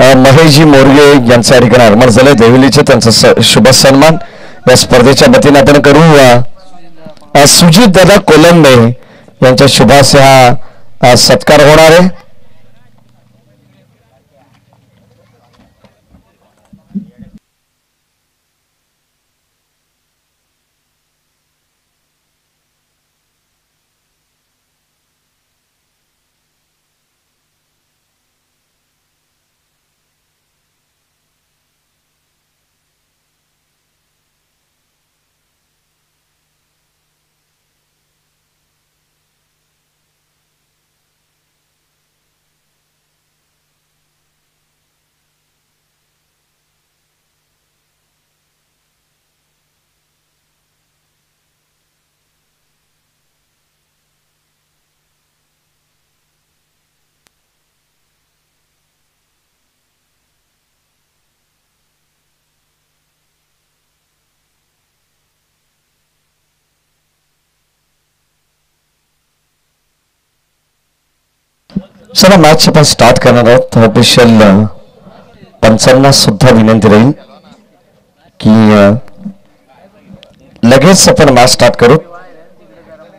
महेशजी मोरगे यांचा या ठिकाणी आगमन झालंय देविलीचे त्यांचा शुभ सन्मान या स्पर्धेच्या वतीने आपण करू। सुजित दादा कोलंबे यांच्या शुभास हा सत्कार होणार आहे। चला मॅच आपण स्टार्ट करणार आहोत। ऑफिशियल पंचांना सुद्धा विनंती राहील की लगेच आपण मॅच स्टार्ट करू।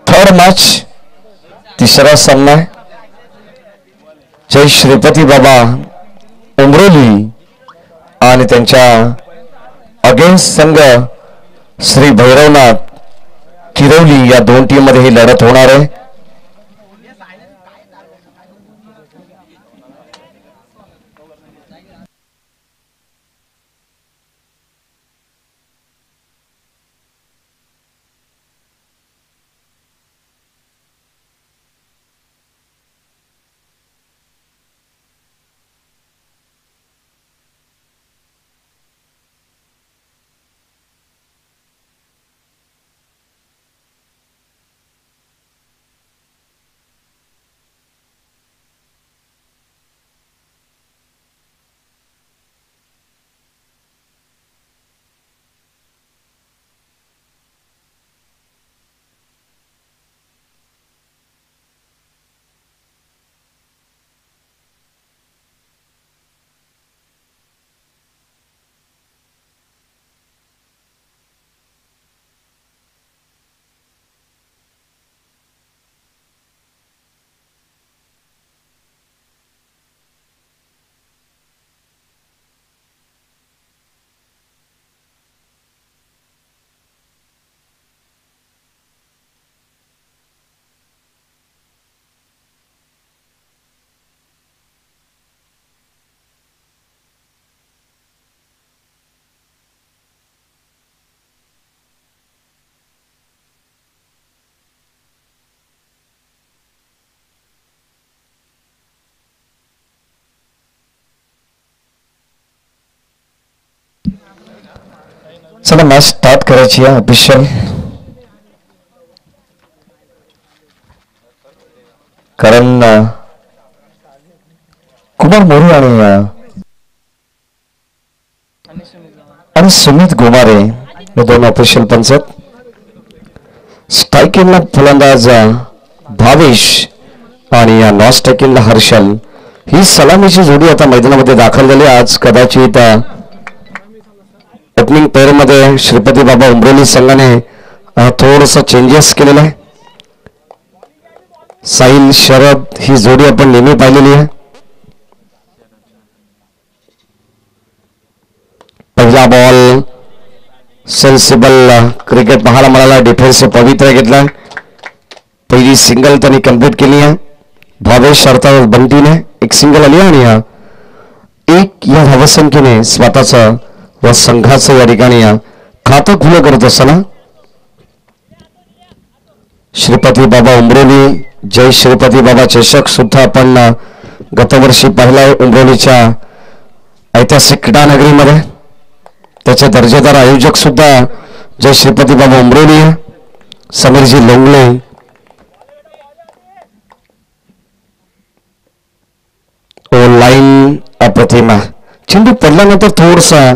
थर्ड मॅच तिसरा सामना आहे। जय श्रीपती बाबा उमरोली आणि त्यांच्या अगेन्स्ट संघ श्री भैरवनाथ किरवली या दोन टीम मध्ये ही लढत होणार आहे। चला मॅच स्टार्ट करायची आहे ऑफिशियल। कारण कुमार मोरू आणि सुमित गोमारे हे दोन ऑफिशियल पंच आहेत। स्ट्रायकिंगला फलंदाज भावेश आणि नॉन स्ट्रायकिंगला हर्षल ही सलामीची जोडी आता मैदानामध्ये दाखल झाली। आज कदाचित ओपनिंग पेअर मध्ये श्रीपती बाबा उमरोली संघाने थोडस चेंजेस केलेला आहे। साहिल शरद ही जोडी आपण नेहमी पाहिलेली आहे। पहिला बॉल सेन्सिबल क्रिकेट पाहायला मिळाला। डिफेन्स पवित्र घेतला। पहिली सिंगल त्यांनी कंप्लीट केली आहे। भावेश अर्थात बंटीने एक सिंगल आली आणि एक या धावसंख्येने स्वतःचा व संघाचं या ठिकाणी खातं खुलं करत असताना श्रीपती बाबा उमरोली जय श्रीपती बाबा चषक सुद्धा आपण गतवर्षी पाहिला उमरोलीच्या ऐतिहासिक क्रीडानगरीमध्ये। त्याचे दर्जेदार आयोजक सुद्धा जय श्रीपती बाबा उमरोली समीरजी लोंगले लाईन अप्रतिमा। चेंडू पडल्यानंतर थोडसा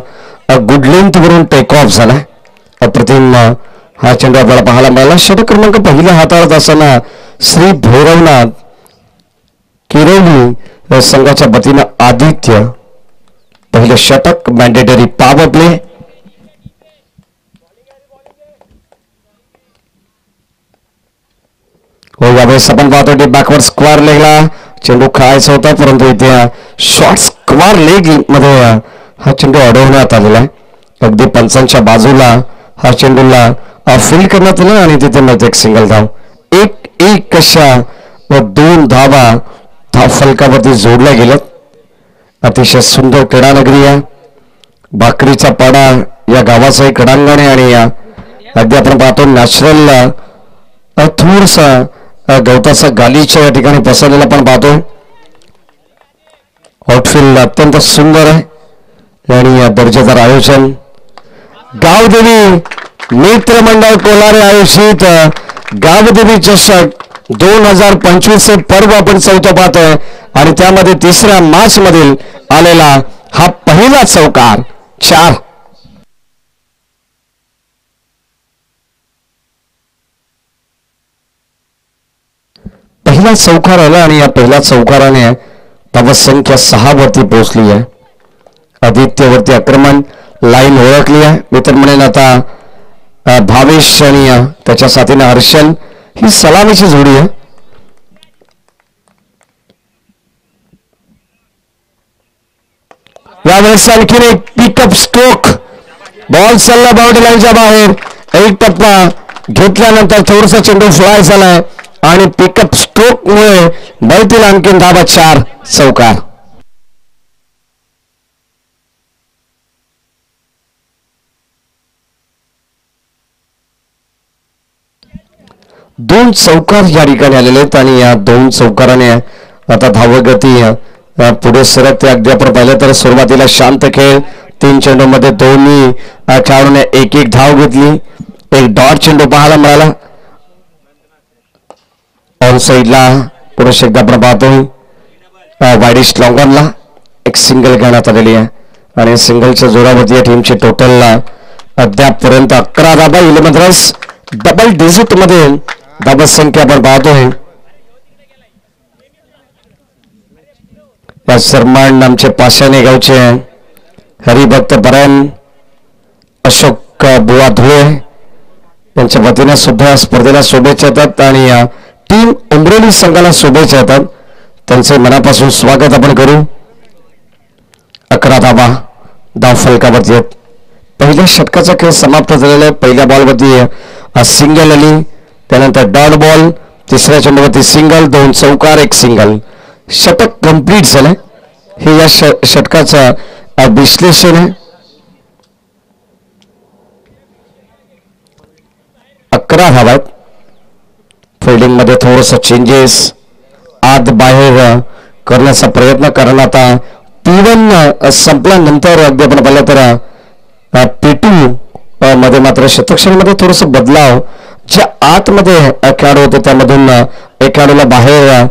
गुड लेंथ वरून टेक ऑफ झाला। अप्रतिम हा चेंडू आपल्याला पाहायला मिळाला। षटक क्रमांक पहिल्या हाताळत असताना श्री भैरवनाथ किरवली संघाच्या वतीनं आदित्य पहिले षटक मॅन्डेटरी पॉवर प्ले. हो यावेळेस आपण पाहतो बॅकवर्ड स्क्वेअर लेगला चेंडू खेळायचा होता, परंतु इथे शॉर्ट स्क्वेअर लेग मध्ये हा चेंडू अडवण्यात आलेला आहे. अगदी पंचांच्या बाजूला हा चेंडूला फील्ड करण्यात आला आणि तिथे मिळते एक सिंगल धाव. एक अशा व 2 धावा धाव फलकावरती जोडल्या गेल्यात. अतिशय सुंदर क्रीडानगरी आहे. भाकरीचा पाडा या गावाचं एक क्रीडांगण आहे आणि अगदी आपण पाहतो नॅचरल थोडसा गवताचा गालीच्या या ठिकाणी पसरलेला पण पाहतो. आउटफील्ड अत्यंत सुंदर आहे आणि या दर्जेदार आयोजन गावदेवी मित्रमंडळ कोलारे आयोजित गावदेवी चषक 2025 पर्व आपण चौथं पाहतोय आणि त्यामध्ये 3ऱ्या मार्च मधील आलेला हा पहिला चौकार 4. पहिला चौकार आला आणि या पहिल्या चौकाराने धावसंख्या 6 वरती पोहोचली आहे. आदित्यवरती आक्रमण लाईन ओळखली आहे. मी तर म्हणेन आता भावेश आणि त्याच्या साथीने हर्षल ही सलामीची जोडी आहे. यावेळेस आणखीन एक पिकअप स्ट्रोक. बॉल चालला बाउंड्री लाईनच्या बाहेर. एक टप्पा घेतल्यानंतर थोडासा चेंडू फ्लाय झालाय आणि पिकअप स्ट्रोक मुळे मिळतील आणखीन धावा 4. चौकार. दोन चौकार या ठिकाणी आलेले आहेत आणि या 2 चौकाराने आता धावगती पुढे सरकते. अगदी आपण पाहिलं तर सुरुवातीला शांत खेळ. 3 चेंडूमध्ये दोन्ही खेळाडूने एक धाव घेतली. एक डॉट चेंडू पाहायला मिळाला. ऑन साईडला पुढे एकदा आपण पाहतोय वाईडिश लॉंगॉनला एक सिंगल घेण्यात आलेली आहे आणि सिंगलच्या जोरावरती या टीमची टोटल अद्यापपर्यंत 11 धाबा. 11 रन्स डबल डिजिट मध्ये धावसंख्या आपण पाहतोय. या सरमान आमचे पाशाने गावचे हरिभक्त परायण अशोक बुवा धुळे यांच्या वतीने सुद्धा स्पर्धेला शुभेच्छा येतात आणि टीम उमरोली संघाला शुभेच्छा येतात. त्यांचे मनापासून स्वागत आपण करू. 11 धावा धाव फलकावरती आहेत. पहिल्या षटकाचा खेळ समाप्त झालेला आहे. पहिल्या बॉलवरती सिंगल आली, त्यानंतर डॉट बॉल, 3ऱ्या चेंडूवरती सिंगल, 2 चौकार, 1 सिंगल. षटक कंप्लीट झालंय. हे या षटकाचं विश्लेषण आहे. 11 धावा आहेत. फिल्डिंग मध्ये थोडस चेंजेस आत बाहेर करण्याचा प्रयत्न, कारण आता P1 संपल्यानंतर अगदी आपण पाहिलं तर P2 मध्ये मात्र शतक्षणामध्ये थोडस बदलाव. ज्या आतमध्ये खेळाडू होते त्यामधून एक खेळाडूला बाहेर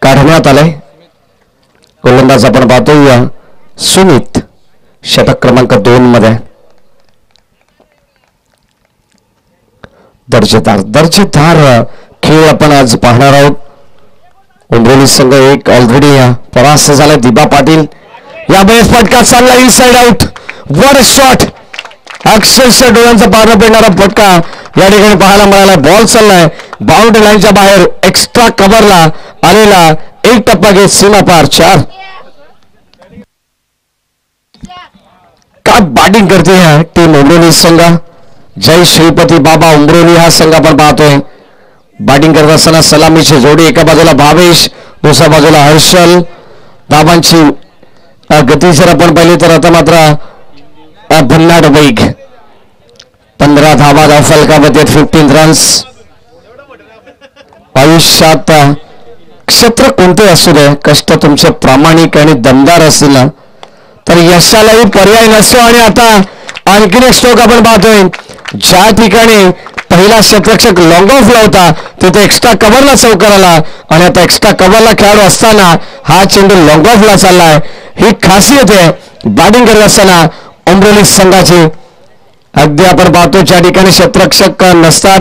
काढण्यात आलंय. गोलंदाज आपण पाहतोय सुमित षटक क्रमांक 2 मध्ये. दर्जेदार खेळ आपण आज पाहणार आहोत. उमरोली संघ एक ऑलरेडी परास्त झालाय. दिबा पाटील यावेळेस फटका चालला inside out. What a shot. अक्षरशः डोळ्यांचा पारणं पेडणारा फटका या ठिकाणी पाहायला मिळाला. बॉल चाललाय बाउंड्री लाईनच्या बाहेर. एक्स्ट्रा कव्हरला आलेला एक टप्पा घेत सीमा पार 4. काय बॅटिंग करते टीम उमरोली संघ. जय श्रीपती बाबा उमरोली हा संघ आपण पाहतोय. बॅटिंग करत असताना सलामीची जोडी. एका बाजूला भावेश, दुसऱ्या बाजूला हर्षल. धावांची गती जर आपण पाहिली तर आता मात्र भन्नाट वेग. 15 धावा धाव फलकामध्ये 15 रन्स. आयुष्यात क्षेत्र कोणते असू दे, कष्ट तुमचे प्रामाणिक आणि दमदार असतील ना तर यशालाही पर्याय नसतो. आणि आता आणखीन एक स्ट्रोक आपण पाहतोय. ज्या ठिकाणी पहिला क्षेत्ररक्षक लॉंग ऑफ ला होता तिथे एक्स्ट्रा कव्हरला चौकार आला आणि आता एक्स्ट्रा कव्हरला खेळाडू असताना हा चेंडू लॉंग ऑफ ला चाललाय. ही खासियत आहे बॅटिंग करत असताना उमरोली संघाची. अगदी आपण पाहतो ज्या ठिकाणी क्षेत्ररक्षक नसतात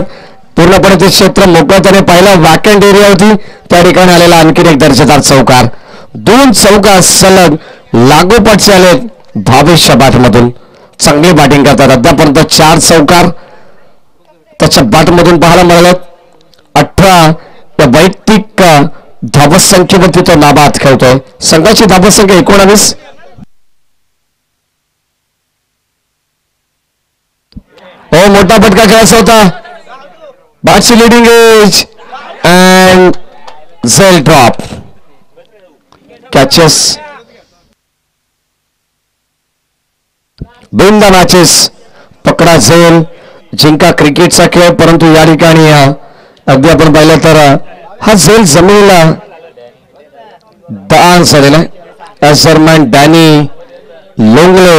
पूर्णपणे ते क्षेत्र मोकळ्याने पहिला वॅकंट एरिया होती त्या ठिकाणी आलेला आणखीन एक दर्जेदार चौकार. 2 चौकार सलग लागोपाठचे आले भावेश बॅटमधून चांगली बॅटिंग करतात. अद्यापर्यंत 4 चौकार त्याच्या बॅटमधून पाहायला मिळाले. 18 या वैयक्तिक धावत संख्येवरती तो नाबाद खेळतोय. संघाची धावत संख्या 19. हो, मोठा फटका खेळायचा होता. बॅटची लिडिंग एज अँड झेल drop catches been the matches. पकडा झेल जिंका क्रिकेटचा खेळ. परंतु या ठिकाणी अगदी आपण पाहिलं तर हा झेल जमिनीला दान झालेला आहे. ॲझरमॅन डॅनी लोंगले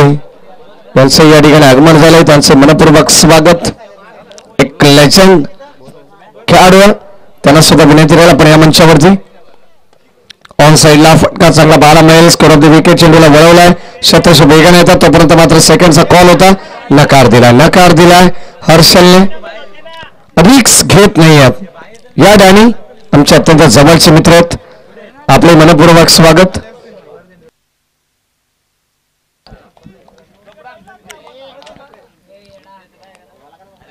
यांचं या ठिकाणी आगमन झालंय. त्यांचे मनपूर्वक स्वागत. एक लेजंड खेळाडू त्यांना सुद्धा विनंती राहिला पण या मंचावरती ऑन साईडला फटका चांगला पाहायला मिळेल. स्कोर ऑफ द विकेट चेंडूला वळवलाय. शतश वेगाने येतात तोपर्यंत मात्र सेकंडचा कॉल होता. नकार दिलाय हर्षलने. रिक्स घेत नाहीयेत या डॅनी. आमचे अत्यंत जवळचे मित्र आहेत. आपले मनपूर्वक स्वागत.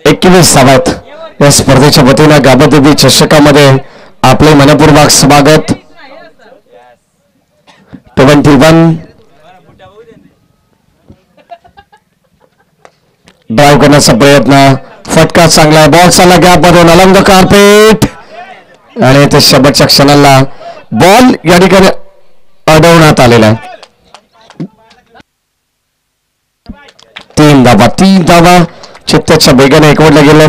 धावा या स्पर्धेच्या वतीनं गाबादेवी चषकामध्ये आपले मनपूर्वक स्वागत. 21 ड्राईव्ह करण्याचा प्रयत्न. फटका चांगला. बॉल चालला गॅपमधून अलंग कार्पेट आणि ते शेवटच्या क्षणाला बॉल या ठिकाणी अडवण्यात आलेला आहे. 3 धावा चित्ताच्या वेगाने एकवटले गेले.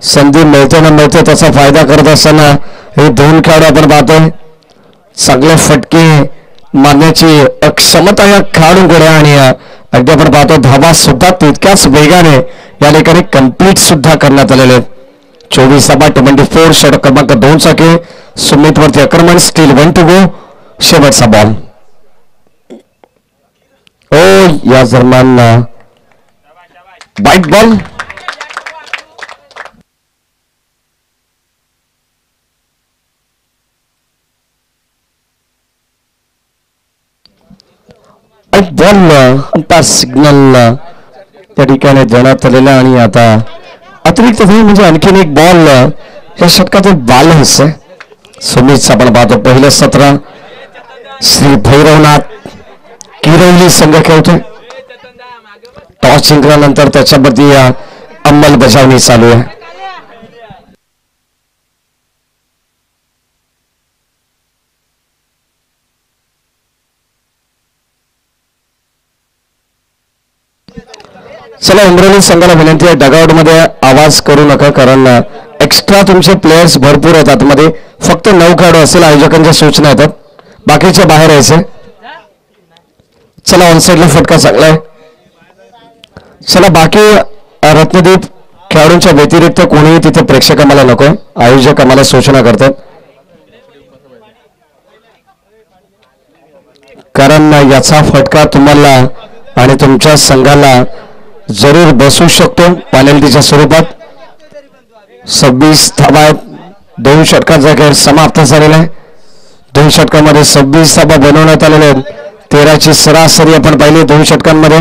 संधी मिळते ना मिळते त्याचा फायदा करत असताना हे 2 खेळाडू आपण पाहतोय. चांगले फटके मारण्याची क्षमता या खेळाडूंकडे आणि अगदी आपण पाहतो धावा सुद्धा तितक्याच वेगाने या ठिकाणी कंप्लीट सुद्धा करण्यात आलेले. 24 धावा 24. षटक क्रमांक 2 चा खेळ. सुमित वरती आक्रमण. Steel 1 to go. शेवटचा बॉल. ओ या दरम्यान वाईट बॉल. बॉल अंपायर सिग्नल त्या ठिकाणी देण्यात आलेला आणि आता अतिरिक्त म्हणजे आणखीन एक बॉल या षटकातील बॅलन्स आहे. सुमितचा आपण पाहतो पहिलं 17. श्री भैरवनाथ किरवली संघ खेळतोय. टॉस जिंकल्यानंतर त्याच्यावरती अंमलबजावणी चालू आहे. चला उमरेली संघाला विनंती आहे डगआउट मध्ये आवाज करू नका कारण एक्स्ट्रा तुमचे प्लेयर्स भरपूर आहेत. आतमध्ये फक्त 9 खेळाडू असेल. आयोजकांच्या सूचना येतात. बाकीचे बाहेर यायचे. चला ऑनसाईडला फटका चांगला आहे. चला बाकी रत्नदीप खेळाडूंच्या व्यतिरिक्त कोणीही तिथे प्रेक्षक आम्हाला नको. आयोजक आम्हाला सूचना करतात कारण याचा फटका तुम्हाला आणि तुमच्या संघाला जरूर बसू शकतो पेनल्टीच्या स्वरूपात. 26 धावा. 2 षटकांचा खेळ समाप्त झालेला आहे. 2 षटकांमध्ये 26 धावा बनवण्यात आलेल्या आहेत. 13ची सरासरी आपण पाहिली 2 षटकांमध्ये.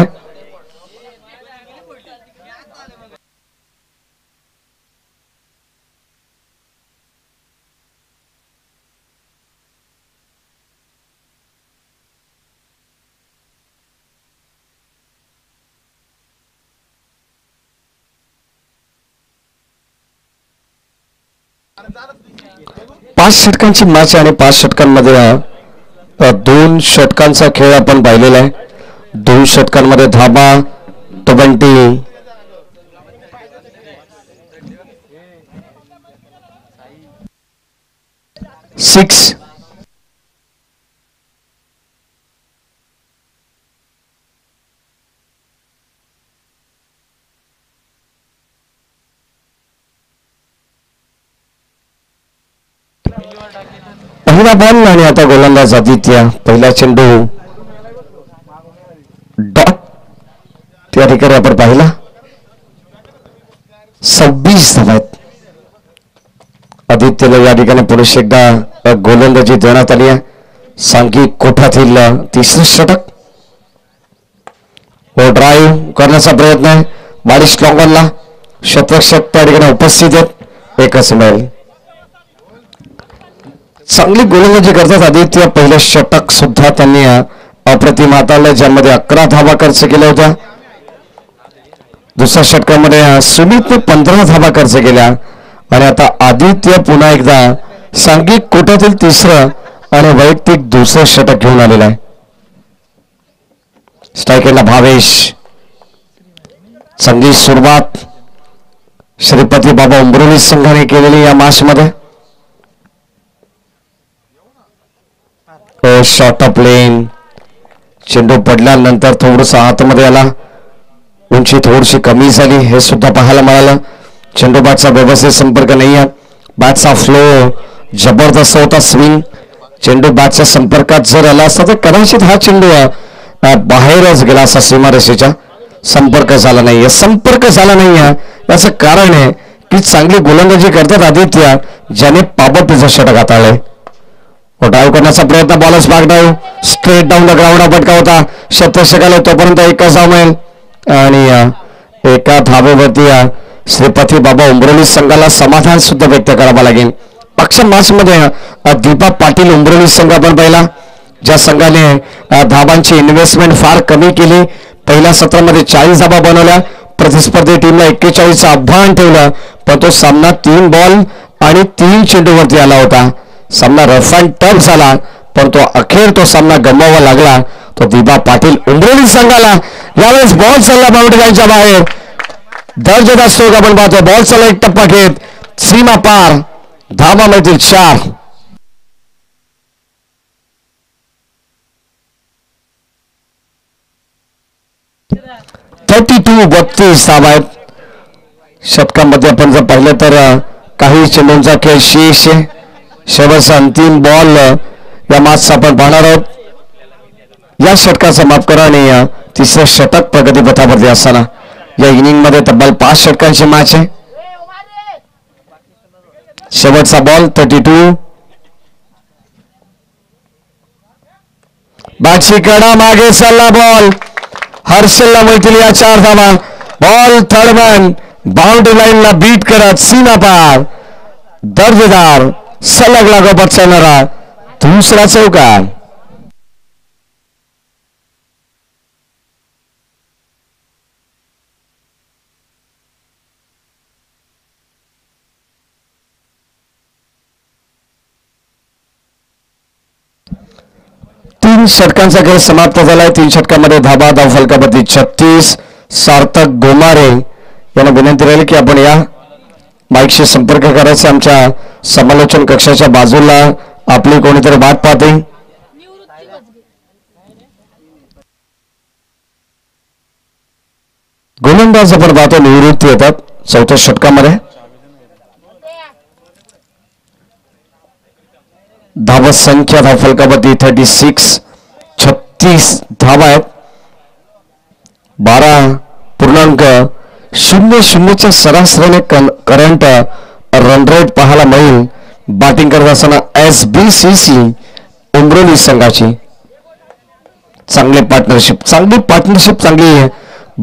पाच षटकांची मॅच आणि 5 षटकांमध्ये 2 षटकांचा खेळ आपण पाहिलेला आहे. 2 षटकांमध्ये धाबा 20 6 पहिला बॉल आणि आता गोलंदाज आदित्य. पहिला चेंडू डॉट त्या ठिकाणी आपण पाहिला. 26 धावा आहेत. आदित्यला या ठिकाणी पुरुष एकदा गोलंदाजी देण्यात आली आहे. सांघिक कोठातील 3रे षटक. ड्राईव्ह करण्याचा प्रयत्न आहे. बारिश लॉंगॉनला शतक त्या ठिकाणी उपस्थित आहेत. एकच मिळेल. चांगली गोलंदाजी करतात आदित्य. पहिलं षटक सुद्धा त्यांनी अप्रतिम हाताळलं, ज्यामध्ये 11 धावा खर्च केल्या होत्या. दुसऱ्या षटकामध्ये सुमितने 15 धावा खर्च केल्या आणि आता आदित्य पुन्हा एकदा सांघिक कोट्यातील तिसरं आणि वैयक्तिक दुसरं षटक घेऊन आलेलं आहे. स्ट्रायकरला भावेश. चांगली सुरुवात श्रीपती बाबा उंबरोली संघाने केलेली या मॅच मध्ये. शॉर्ट ऑफ लेन. चेंडू पडल्यानंतर थोडस आतमध्ये आला, उंची थोडीशी कमी झाली हे सुद्धा पाहायला मिळालं. चेंडू बॅटचा व्यवस्थित संपर्क नाही आहे. बॅटचा फ्लो जबरदस्त होता. स्विंग चेंडू बॅटच्या संपर्कात जर आला असता तर कदाचित हा चेंडू बाहेरच गेला असा. सीमारेषेच्या संपर्क झाला नाहीये. संपर्क झाला नाहीये याचं कारण आहे की चांगली गोलंदाजी करतात आदित्य, ज्याने पाबतीचं षटक हाताळले. ड्राईव्ह करण्याचा प्रयत्न. बॉलच back drive straight down the ground पटका होता. शतक तोपर्यंत एकच धाव मिळेल आणि एका धावेवरती श्रीपती बाबा उंबरोली संघाला समाधान सुद्धा व्यक्त करावं लागेल. मागच्या मॅच मध्ये दीपा पाटील उंबरोली संघ आपण पाहिला, ज्या संघाने धावांची इन्व्हेस्टमेंट फार कमी केली. पहिल्या सत्रामध्ये 40 धावा बनवल्या. प्रतिस्पर्धी टीमला 41चं आव्हान ठेवलं, पण तो सामना 3 बॉल आणि 3 चेंडूवरती आला होता. सामना रफ अँड टफ झाला, पण तो अखेर तो सामना गमवावा लागला. तो दीपा पाटील उंबरोली संघाला यावेळेस बॉल चालला बाउंड्री लाईनच्या बाहेर. दर्जेदार स्ट्रोक आपण पाहतो. बॉल चालला एक टप्पा घेत सीमा पार. धावा मिळतील 4. धावा आहेत. षटकामध्ये आपण जर पाहिलं तर काही चेंडूंचा खेळ शेष आहे. शेवटचा अंतिम बॉल या मॅचचा आपण पाहणार आहोत. या षटकाचा माफ करा आणि तिसरं षटक प्रगतीपथावरती असताना या इनिंग मध्ये तब्बल 5 षटकांची मॅच आहे. शेवटचा बॉल 32. बॅटची कडा मागे चालला बॉल. हर्षलला मिळतील या 4 धावा. बॉल थर्डमॅन बाउंड्री लाईनला बीट करत सीमा पार. दर्जेदार सलग लागोपाठ चालणारा दुसरा चौका. तीन षटकांचा खेळ समाप्त झालाय. 3 षटकामध्ये धाव फलकावरती 36. सार्थक गोमारे यांना विनंती राहील की आपण या माईकशी संपर्क करायचा. आमच्या समालोचन कक्षाच्या बाजूला आपली कोणीतरी वाट पाहते. गोलंदाज आपण पाहतो निवृत्ती येतात 4थ्या षटकामध्ये. धावा संख्या धाव फलकावरती 36. 36 धावा आहेत. 12.00च्या सरासरीने करंट रन रेट पाहायला मिळेल बॅटिंग करत असताना SBCC उंबरोली संघाची. चांगली पार्टनरशिप चांगली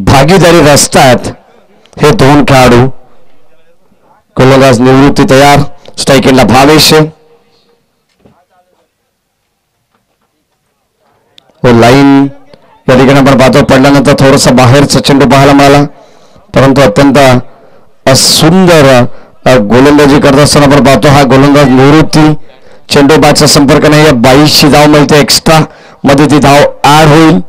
भागीदारी रचतायत हे 2 खेळाडू. गोलंदाज निवृत्ती तयार. स्ट्रायकिंगला भावेश. लाईन या ठिकाणी आपण पाहतो पडल्यानंतर थोडंसं बाहेरचा चेंडू पाहायला मिळाला, परंतु अत्यंत सुंदर गोलंदाजी करत असताना आपण पाहतो हा गोलंदाज निवृत्ती. चेंडू बॅटचा संपर्क नाही. 22ची धाव मिळते. एक्स्ट्रा मध्ये ती धाव ऍड होईल.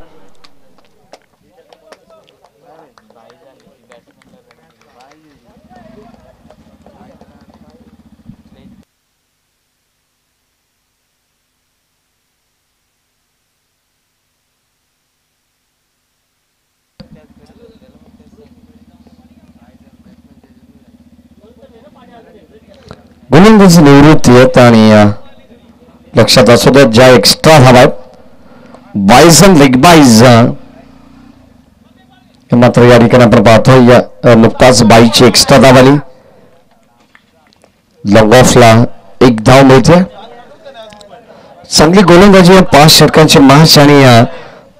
गोलंदाज निवृत्ती आहेत आणि लक्षात असू द्या ज्या एक्स्ट्रा धावा आहेत बायझन लेग बाईज मात्र या ठिकाणी आपण पाहतो या नुकताच 22ची एक्स्ट्रा धाव आली. लॉंग ऑफला 1 धाव मिळते. चांगली गोलंदाजी 5 षटकांची मॅच आणि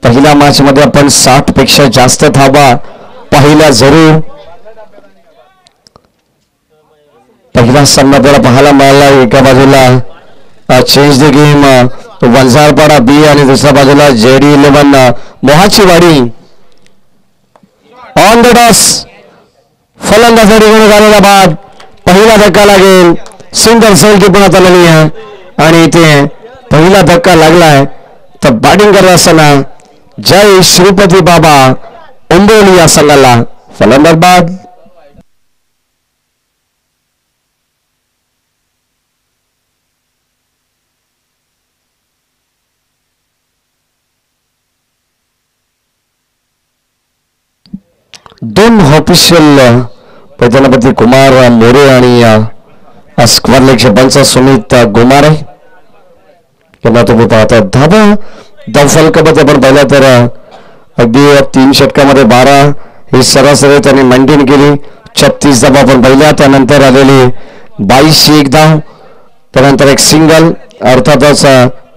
पहिल्या मॅच मध्ये आपण 60 पेक्षा जास्त धावा पाहिल्या जरूर. पहिला सामना आपल्याला पाहायला मिळाला. एका बाजूला चेंज द गेम वंजारपाडा बी आणि दुसऱ्या बाजूला JD11 मोहाची वाडी. ऑन द टॉस फलंदाजाकडून झालेला बाद. पहिला धक्का लागेल. सुंदर सैल टिपण्यात आलेली आहे आणि इथे पहिला धक्का लागलाय तर बॅटिंग करत असताना जय श्रीपती बाबा उंबोली या संघाला फलंदाज बाद. दोन ऑफिशियल पैजनापती कुमार मोरे आणि स्क्वेअर लेग पंच सुमित गुमारे यांना तुम्ही पाहता. धाबा फलकामध्ये आपण पाहिलं तर अगदी 3 षटकामध्ये 12 ही सरासरी त्यांनी मेंटेन केली. 36 धाबा आपण पाहिल्या. त्यानंतर आलेली 22 एक धाव. त्यानंतर एक सिंगल. अर्थातच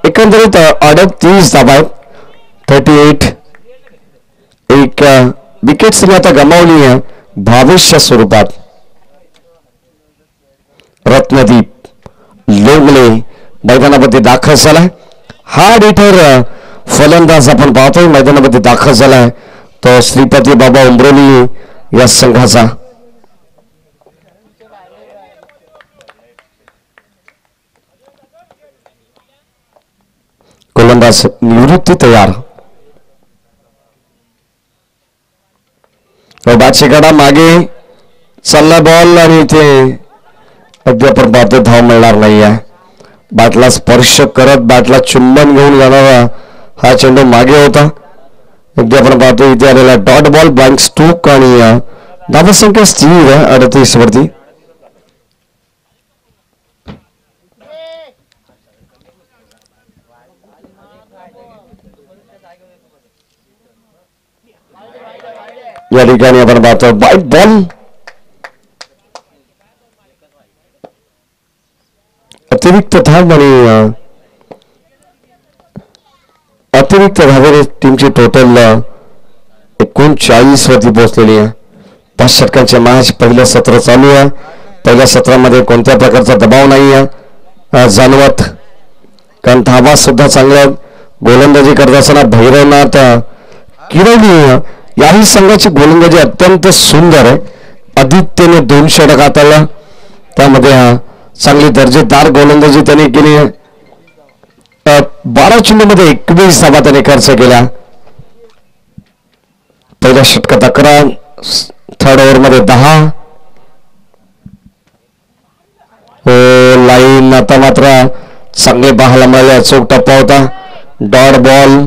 एकंदरीत 38 धाबा आहेत. 38 एक विकेट्स आता गमावली आहे भावेशच्या स्वरूपात. रत्नदीप लोंगले मैदानामध्ये दाखल झालाय. हार्ड हिटर फलंदाज आपण पाहतोय मैदानामध्ये दाखल झालाय तो श्रीपती बाबा उंबरोली या संघाचा. गोलंदाज निवृत्ती तयार. बॅटची कडा मागे चालला बॉल आणि इथे अगदी आपण पाहतो धाव मिळणार नाही आहे. बॅटला स्पर्श करत बॅटला चुंबन घेऊन जाणारा हा चेंडू मागे होता. अगदी आपण पाहतो इथे आलेला डॉट बॉल ब्लँक स्ट्रोक आणि धावसंख्या स्थिर आहे 38 वरती. या ठिकाणी आपण पाहतो वाईट बॉल. अतिरिक्त धाव आणि अतिरिक्त धावेने टीमची टोटल 39 वरती पोहोचलेली आहे. 5 षटकांचे मॅच पहिलं सत्र चालू आहे. पहिल्या सत्रामध्ये कोणत्या प्रकारचा दबाव नाही आहे जाणवत. कारण धावा सुद्धा चांगल्या गोलंदाजी करत असताना भैरवनाथ किरवली याही संघाची गोलंदाजी अत्यंत सुंदर आहे. आदित्यने 2 षटक हाताळला. त्यामध्ये चांगली दर्जेदार गोलंदाजी त्याने केली. 12 चेंडूमध्ये 21 धावा त्याने खर्च केल्या. पहिल्या षटकात 11. थर्ड ओव्हरमध्ये 10. लाईन आता मात्र चांगले पाहायला मिळाले. अचूक टप्पा होता. Dot ball.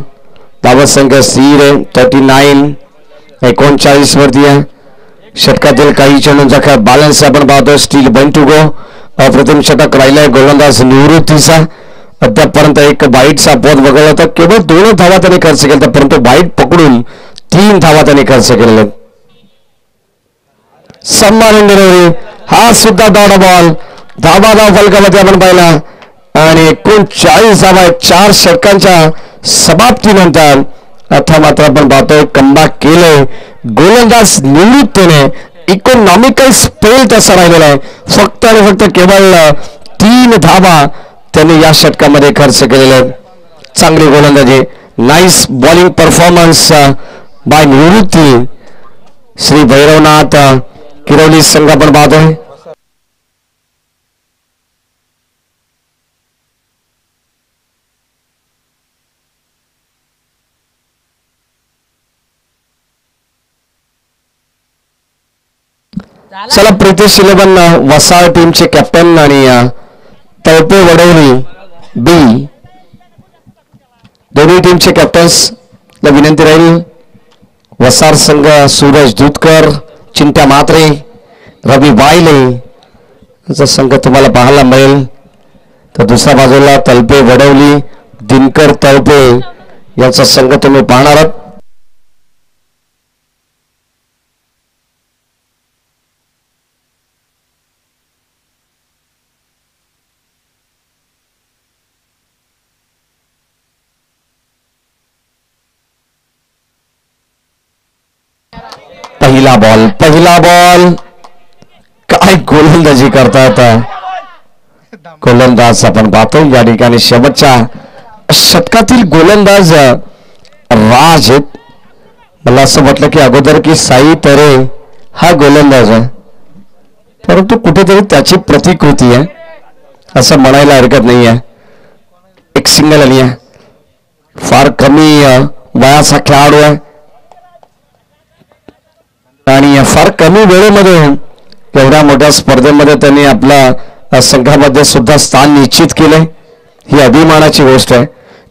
धावत संख्या स्थिर आहे 39 वरती आहे. षटकातील काही चेंडूंचा खेळ बॅलन्स आपण पाहतो. Still one to go. अप्रतिम षटक राहिलाय गोलंदाज निवृत्तीचा. अद्यापर्यंत एक बाईटचा पद वगळला तर केवळ 2 धावा त्याने खर्च केला, परंतु बाईट पकडून 3 धावा त्याने खर्च केलेले. सन्मान डिलिव्हरी. हा सुद्धा डॉट बॉल. धावा फलकामध्ये आपण पाहिला आणि 39 धावा 4 षटकांच्या समाप्तीनंतर. आता मात्र आपण पाहतोय कमबॅक केलंय गोलंदाज निवृत्तीने. इकॉनॉमिकल स्पेल तसा राहिलेला आहे. फक्त आणि फक्त केवळ 3 धावा त्यांनी या षटकामध्ये खर्च केलेले. चांगली गोलंदाजी. नाईस बॉलिंग परफॉर्मन्स बाय निवृत्ती. श्री भैरवनाथ किरवली संघ आपण पाहतोय. चला प्रितेश 11 वसाळ टीमचे कॅप्टन आणि तळपे वडवली बी दोन्ही टीमचे कॅप्टन्स ला विनंती राहील. वसार संघ सूरज दूधकर, चिंट्या म्हात्रे, रवी वायले याचा संघ तुम्हाला पाहायला मिळेल. तर दुसऱ्या बाजूला तळपे वडवली दिनकर तळपे यांचा संघ तुम्ही पाहणार आहात. पहिला बॉल काय गोलंदाजी करतात गोलंदाज आपण पाहतो या ठिकाणी शेवटच्या षटकातील गोलंदाज राज आहेत. मला असं वाटलं की अगोदर की साई तरे हा गोलंदाज आहे, परंतु कुठेतरी त्याची प्रतिकृती आहे असं म्हणायला हरकत नाही आहे. एक सिंगल आली आहे, फार कमी वयाचा खेळाडू आहे आणि फार कमी वेळेमध्ये एवढ्या मोठ्या स्पर्धेमध्ये त्यांनी आपल्या संघामध्ये सुद्धा स्थान निश्चित केले. ही अभिमानाची गोष्ट आहे.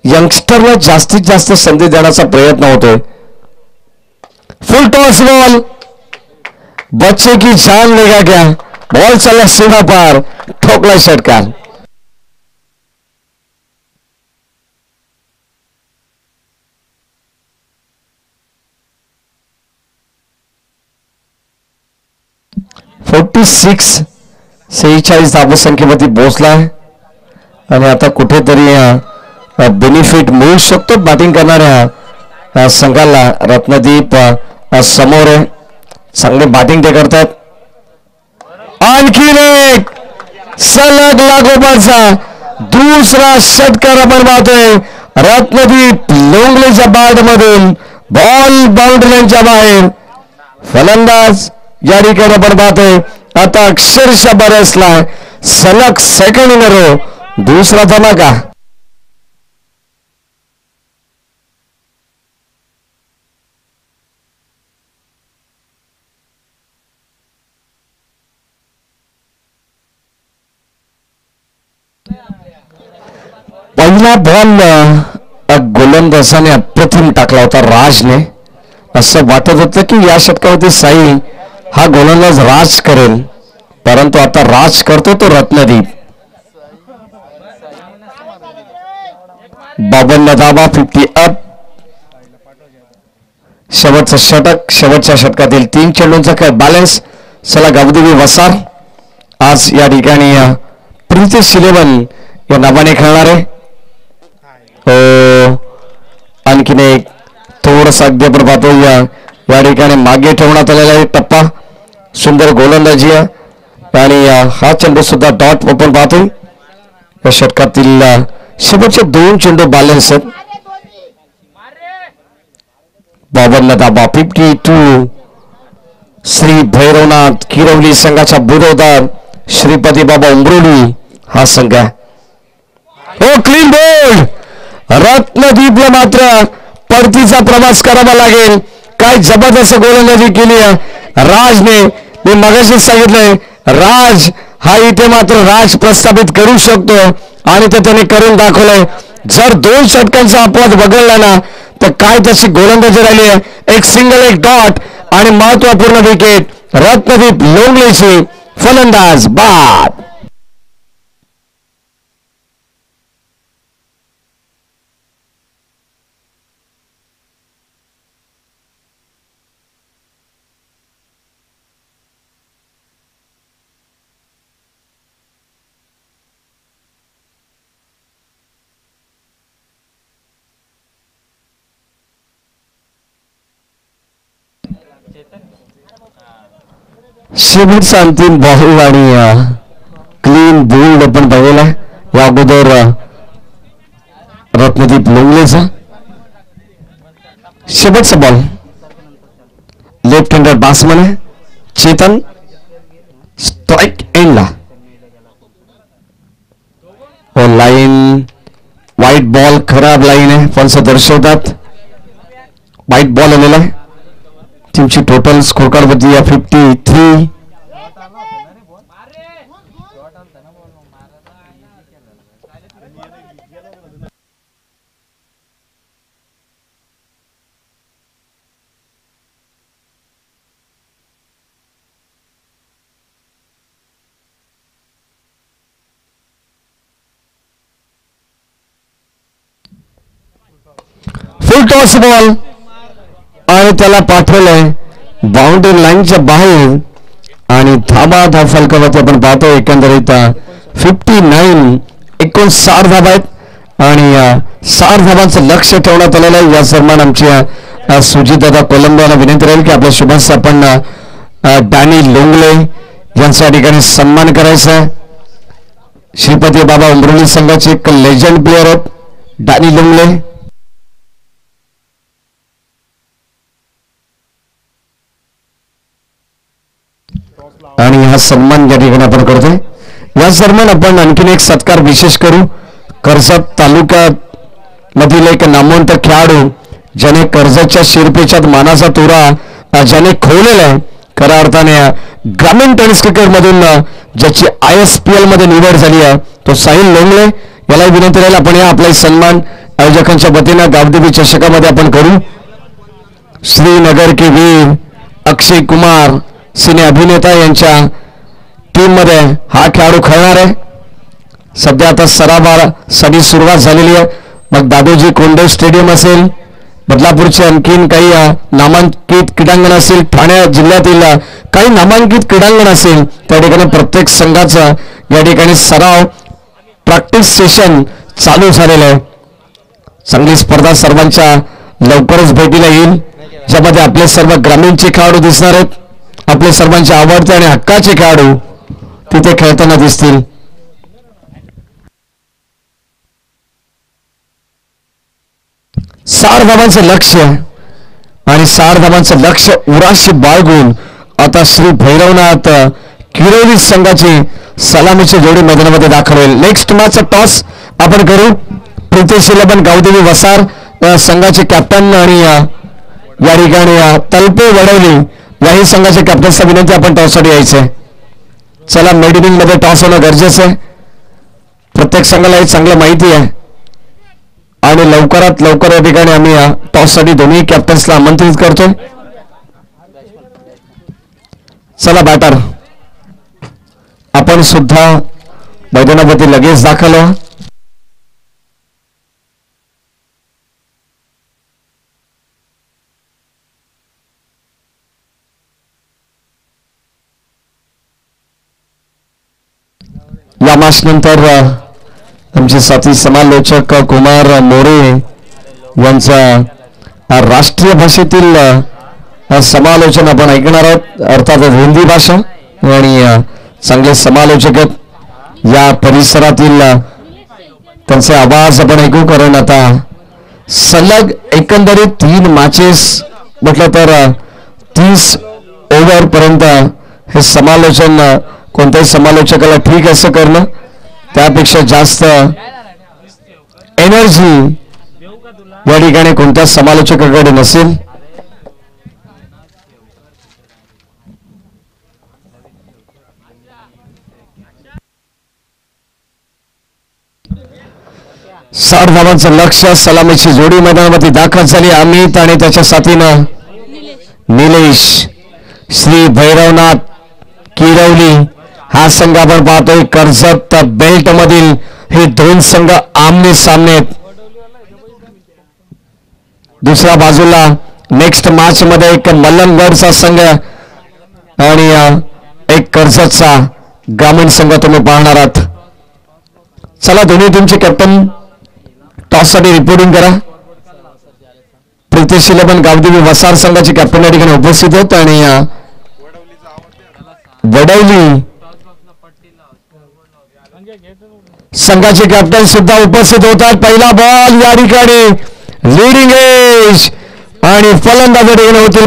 यंगस्टरला जास्तीत जास्त संधी देण्याचा प्रयत्न होतोय. फुल टॉस बॉल, बच्चे की जान लेगा क्या, बॉल चला सीमा पार, ठोकला षटकार. सिक्स 46 धावसंख्येवरती पोहोचलाय आणि आता कुठेतरी बेनिफिट मिळू शकतो बॅटिंग करणाऱ्या संघाला. रत्नदीप समोर आहे, चांगले बॅटिंग ते करतात. आणखीन एक सलग लागोपाठचा दुसरा षटकार आपण पाहतोय. रत्नदीप लोंगलेच्या बॅट मधून बॉल बाउंड्रीच्या बाहेर. फलंदाज या ठिकाणी आपण पाहतोय आता अक्षरशः बरसला सलग सेकंड इन रो दुसरा धमाका. पहिला बॉल गोलंदाजाने अप्रतिम टाकला होता राजने. असं वाटत होतं की या षटकावरती साई हा गोलंदाज राज करेल, परंतु आता राज करतो तो रत्नदीप. 52 धावा, 50 अप. शेवटचं षटक, शेवटच्या षटकातील 3 चेंडूंचा खेळ बॅलन्स. चला गावदेवी वसार आज या ठिकाणी प्रिन्सेस 11 या नावाने खेळणार आहे. आणखीन एक थोडंसं अगदी आपण पाहतो या ठिकाणी मागे ठेवण्यात आलेला आहे टप्पा. सुंदर गोलंदाजी आहे आणि हा चेंडू सुद्धा डॉट आपण पाहतोय. या षटकातील शेवटचे 2 चेंडू बॅलन्स आहेत. 52 धावा, 52. श्री भैरवनाथ किरवली संघाचा बुधवदार श्रीपती बाबा उमरोली हा संघ आहे. हो क्लीन बोल्ड. रत्नदीपला मात्र परतीचा प्रवास करावा लागेल. काय जबरदस्त गोलंदाजी केली राजने. मी मगाशीच सांगितलंय राज हा इथे मात्र राज प्रस्थापित करू शकतो आणि ते त्याने करून दाखवलंय. जर 2 षटकांचा अपवाद वगळला ना तर काय त्याची गोलंदाजी राहिली आहे. एक सिंगल, एक डॉट आणि महत्वपूर्ण विकेट. रत्नदीप लोंगलेची फलंदाज बाद. शेवटचा अंतिम बॉल आणि क्लीन बोल्ड आपण बघितला. या अगोदर रत्नदीप लोंगलेचा शेवटचा बॉल लेफ्ट हँडर बॅट्समन आहे चेतन. स्ट्राइक एंडला लाईन व्हाईट बॉल, खराब लाईन आहे फॉल्स दर्शवतात. व्हाईट बॉल आलेला आहे. टीमची टोटल स्कोर कार्ड वरती 53. फुल टॉस बॉल आणि त्याला पाठवलंय बाउंड्री लाईनच्या बाहेर आणि धाबा धाव फलकावरती आपण पाहतो. एकंदरीत 59 59 धाबा आहेत आणि 60 धाबांचं लक्ष ठेवण्यात आलेलं आहे. या सन्मान आमच्या सुजितदादा कोलंबे यांना विनंती राहील की आपल्या शुभास आपण डॅनी लोंगले यांच्या ठिकाणी सन्मान करायचा. श्रीपती बाबा उमरोली संघाचे एक लेजंड प्लेअर आहेत डॅनी लोंगले. आणि हा सन्मान या ठिकाणी आपण करतोय. या दरम्यान आपण आणखीन एक सत्कार विशेष करू. कर्जत तालुक्यात मधील एक नामवंत खेळाडू ज्याने कर्जतच्या शिरपेचात मानाचा तुरा ज्याने खोवलेला आहे, खऱ्या अर्थाने ग्रामीण टेनिस क्रिकेट मधून ज्याची ISPL मध्ये निवड झाली आहे तो साहिल लोंगले. याला विनंती राहील आपण या आपला सन्मान आयोजकांच्या वतीनं गावदेवी चषकामध्ये आपण करू. श्रीनगर के वीर अक्षय कुमार सिने अभिनेता यांच्या टीम मध्ये हा खेळाडू खेळणार आहे. सध्या आता सरावासाठी सुरुवात झालेली आहे. मग दादोजी कोंडे स्टेडियम असेल, बदलापूरचे आणखीन काही नामांकित क्रीडांगण असेल, ठाणे जिल्ह्यातील काही नामांकित क्रीडांगण असेल, त्या ठिकाणी प्रत्येक संघाचा या ठिकाणी सराव प्रॅक्टिस सेशन चालू झालेलं आहे. चांगली स्पर्धा सर्वांच्या लवकरच भेटीला येईल, ज्यामध्ये आपले सर्व ग्रामीणचे खेळाडू दिसणार आहेत. आपले सर्वांचे आवडते आणि हक्काचे खेळाडू तिथे खेळताना दिसतील. साठ धावांचं लक्ष आणि 60 धावांचं लक्ष उराशी बाळगून आता श्री भैरवनाथ किरोली संघाची सलामीची जोडी मैदानामध्ये दाखल होईल. नेक्स्ट मॅचचा टॉस आपण करू. प्रितेश इलेवन गावदेवी वसार संघाचे कॅप्टन आणि या ठिकाणी तलपे वडवली याही संघाचे कॅप्टन्सला विनंती आपण टॉससाठी यायचंय. चला, मिड इनिंग मध्ये टॉस होणं गरजेचं आहे. प्रत्येक संघाला ही चांगलं माहिती आहे आणि लवकरात लवकर या ठिकाणी आम्ही टॉससाठी दोन्ही कॅप्टन्सला आमंत्रित करतोय. चला बॅटर, आपण सुद्धा मैदानावरती लगेच दाखल व्हा. या मॅच नंतर आमचे साथी समालोचक कुमार मोरे यांचा राष्ट्रीय भाषेतील समालोचन आपण ऐकणार आहोत, अर्थात हिंदी भाषा. आणि चांगले समालोचक आहेत. या परिसरातील त्यांचे आवाज आपण ऐकू, कारण आता सलग एकंदरीत 3 मॅचेस म्हटलं तर 30 ओव्हर पर्यंत हे समालोचन कोणत्याही समालोचकाला ठीक असं करणं, त्यापेक्षा जास्त एनर्जी या ठिकाणी कोणत्या समालोचकाकडे नसेल. साठ धावांचं लक्ष, सलामीची जोडी मैदानामध्ये दाखल झाली. अमित आणि त्याच्या साथीनं निलेश. श्री भैरवनाथ किरवली हा संघ आपण पाहतोय. कर्जत बेल्ट मधील हे 2 संघ आमने सामने आहेत. दुसऱ्या बाजूला नेक्स्ट मॅच मध्ये एक मल्लनगडचा संघ आणि एक कर्जतचा ग्रामीण संघ तुम्ही पाहणार आहात. चला, दोन्ही टीमचे कॅप्टन टॉस साठी रिपोर्टिंग करा. प्रितेश इलेवन गावदेवी वसार संघाचे कॅप्टन या ठिकाणी उपस्थित आहेत आणि वडवली संघाचे कॅप्टन सुद्धा उपस्थित होतात. पहिला बॉल या ठिकाणी लीडिंग एज आणि फलंदाज या ठिकाणी होतील.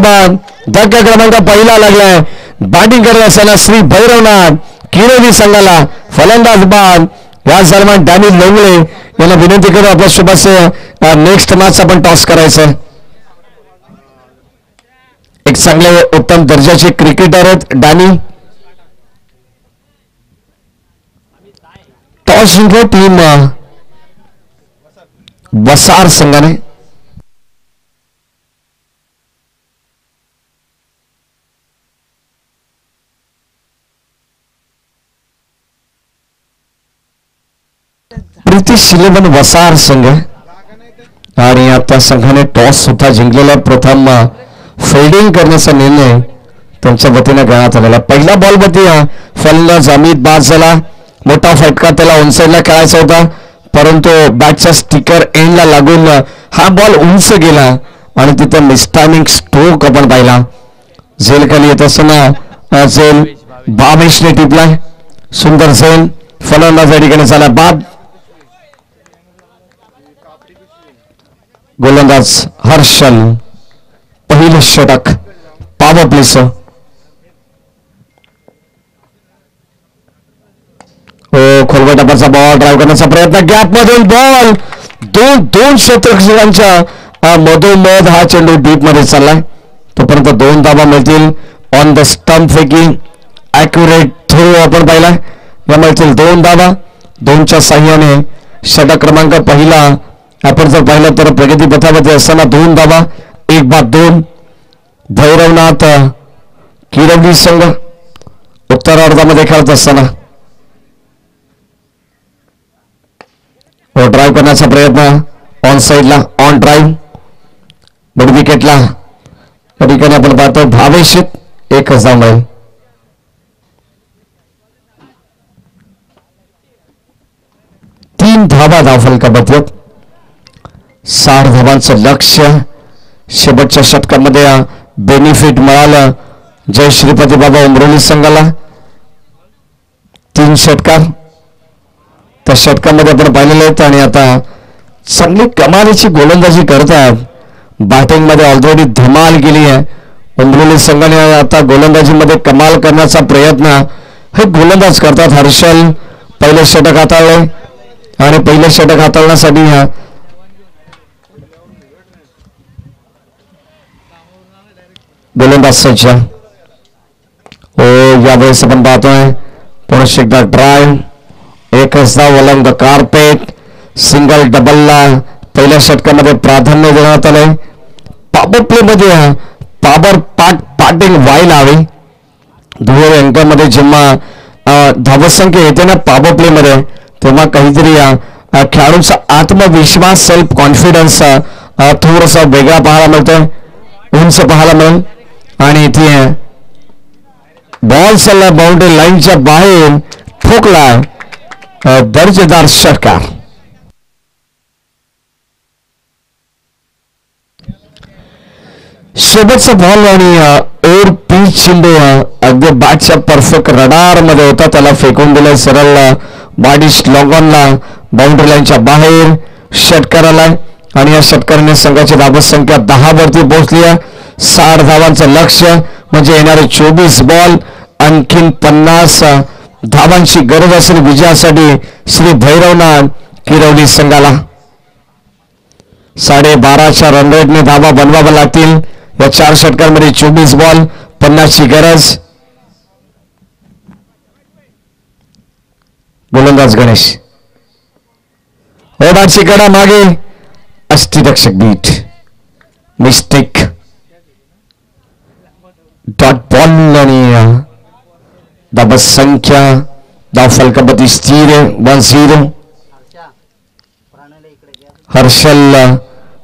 धक्का क्रमांक पहिला लागलाय. बॅटिंग करत असताना श्री भैरवनाथ किरोली संघाला फलंदाज बाद. या दरम्यान डॅनी लोंगळे यांना विनंती करू आपल्या शुभाचे नेक्स्ट मॅच आपण टॉस करायचं. एक चांगले उत्तम दर्जाचे क्रिकेटर आहेत डॅनी. टॉस जिंकली टीम वसार संघाने. प्रितेश इलेवन वसार संघ आणि आता संघाने टॉस सुद्धा जिंकलेला. प्रथम फिल्डिंग करण्याचा निर्णय त्यांच्या वतीने घेण्यात आलेला. पहिला बॉल मध्ये फलंदाज अमित बाद झाला. मोठा फटका त्याला ऑनसाइडला खेळायचा होता, परंतु बॅटचा स्टिकर एंडला लागून हा बॉल उंच गेला आणि तिथं मिस्टायमिंग स्ट्रोक आपण पाहिला. झेल खाली येत असताना झेल भावेशने टिपलाय. सुंदर झेल फलंदाज या ठिकाणी झाला बाद. गोलंदाज हर्षल पहिलं षटक पॉवर प्लेचं. खोलगट टप्प्याचा बॉल ड्राईव्ह करण्याचा प्रयत्न गॅप मधून बॉल दोन क्षेत्ररक्षकांच्या मधोमध हा चेंडू डीप मध्ये चाललाय. तोपर्यंत 2 धावा मिळतील. ऑन द स्टंप पैकी ॲक्युरेट थ्रो आपण पाहिलाय. या मिळतील 2 धावा. 2च्या साह्याने षटक क्रमांक पहिला आपण जर पाहिलं तर प्रगती पथावरती असताना 2 धावा 1 बाद 2. भैरवनाथ किरवली संघ उत्तरार्धामध्ये खेळत असताना ड्राईव्ह करण्याचा प्रयत्न ऑन साईडला ऑन ड्राईव्ह मिड विकेटला या ठिकाणी आपण पाहतो भावेशित 1 धाव मिळेल. धावा धावफलकाबद्दल 60 धावांचं लक्ष्य. शेवटच्या षटकामध्ये बेनिफिट मिळालं जय श्रीपती बाबा उमरोली संघाला. 3 षटकार त्या षटकामध्ये आपण पाहिलेले आहेत आणि आता चांगली कमालीची गोलंदाजी करतात. बॅटिंग मध्ये ऑलरेडी धमाल केली आहे उमरोली संघाने. आता गोलंदाजीमध्ये कमाल करण्याचा प्रयत्न हे गोलंदाज करतात. हर्षल पहिलं षटक हाताळले आणि पहिलं षटक हाताळण्यासाठी गोलंदाज सज्ज. यावेळेस आपण पाहतोय पुन्हा एकदा ड्राईव्ह 1 धाव अलॉंग द कार्पेट. सिंगल डबलला पहिल्या षटकामध्ये प्राधान्य देण्यात आलंय. पॉवर प्ले मध्ये पॉवर पाटिंग व्हायला हवी. दुहेरी अंकामध्ये जेव्हा धावसंख्या येते ना पॉवर प्ले मध्ये तेव्हा काहीतरी खेळाडूंचा आत्मविश्वास सेल्फ कॉन्फिडन्स थोडासा वेगळा पाहायला मिळतोय. उंच पाहायला मिळेल आणि इथे बॉल चालला बाउंड्री लाईनच्या बाहेर ठोकला. दर्जेदार षटकार. शेवटचा बॉल आणि ओर पिच चेंडू अगदी बॅटच्या परफेक्ट रडार मध्ये होता. त्याला फेकून दिलं सरळ वाडिश लॉंगॉनला बाउंड्री लाईनच्या बाहेर. षटकाराला आणि या षटकाराने संघाची धावसंख्या 10 वरती पोहोचली आहे. 60 धावांचं लक्ष्य म्हणजे येणारे 24 बॉल आणखीन 50 धावांची गरज असेल विजयासाठी श्री भैरवनाथ किरवली संघाला. 12.5च्या रन रेटने धावा बनवाव्या लागतील. या 4 षटकांमध्ये 24 बॉल 50ची गरज. गोलंदाज गणेश ओढाची कडा मागे अष्टरक्षक बीट मिस्टेक डॉट बॉल आणि धावसंख्या धावफलकामध्ये स्थिर 1-0. हर्षल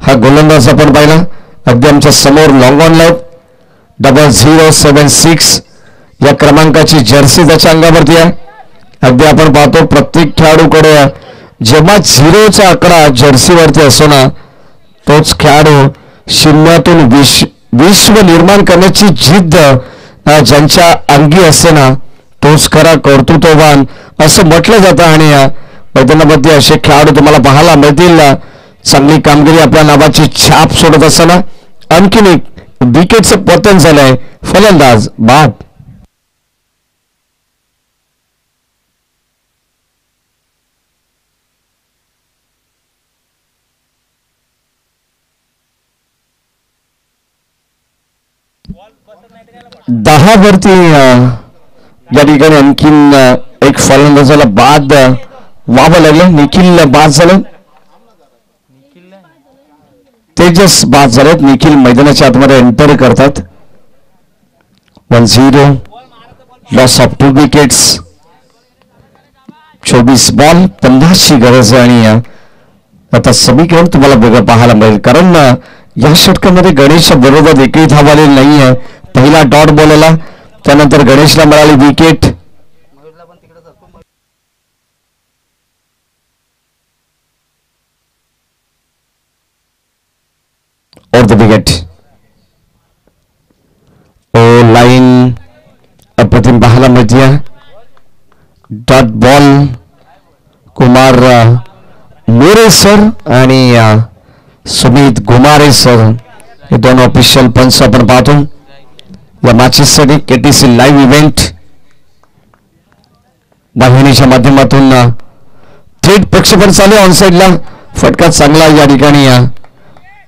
हा गोलंदाज आपण पाहिला अगदी आमच्या समोर लॉंग ऑन लाईफ 0076 या क्रमांकाची जर्सी त्याच्या अंगावरती आहे. अगदी आपण पाहतो प्रत्येक खेळाडूकडे जेव्हा 0चा आकडा जर्सीवरती असतो ना तोच खेळाडू शून्यातून विश्व निर्माण करण्याची जिद्द ज्यांच्या अंगी असते ना तोच खरा कर्तृत्ववान असं म्हटलं जातं. आणि मैदानामध्ये असे खेळाडू तुम्हाला पाहायला मिळतील. चांगली कामगिरी आपल्या नावाची छाप सोडत असताना आणखीन एक विकेटचं पतन झालंय. फलंदाज बाद. दहा वरती या ठिकाणी आणखीन एक फलंदाजाला बाद व्हावं लागलं. निखिल बाद झालं. तेजस बाद झालेत. निखिल मैदानाच्या आतमध्ये एंटर करतात. 1-0 लॉस ऑफ 2 विकेट्स. 24 बॉल 50ची गरज आहे. आणि आता समीकरण तुम्हाला वेगळं पाहायला मिळेल कारण या षटकामध्ये गणेशच्या बरोबर एकही धाव आलेली नाहीये. पहिला डॉट बॉलला त्यानंतर गणेशला मिळाली विकेट. और द विकेट कांबळे सर आणि सुमित गुमारे सर हे दोन ऑफिशियल पंच आपण पाहतो या मॅचेससाठी. केटीसी लाईव्ह इव्हेंट वाहिनीच्या माध्यमातून थेट प्रक्षेपण चालू. ऑनसाईडला फटका चांगला या ठिकाणी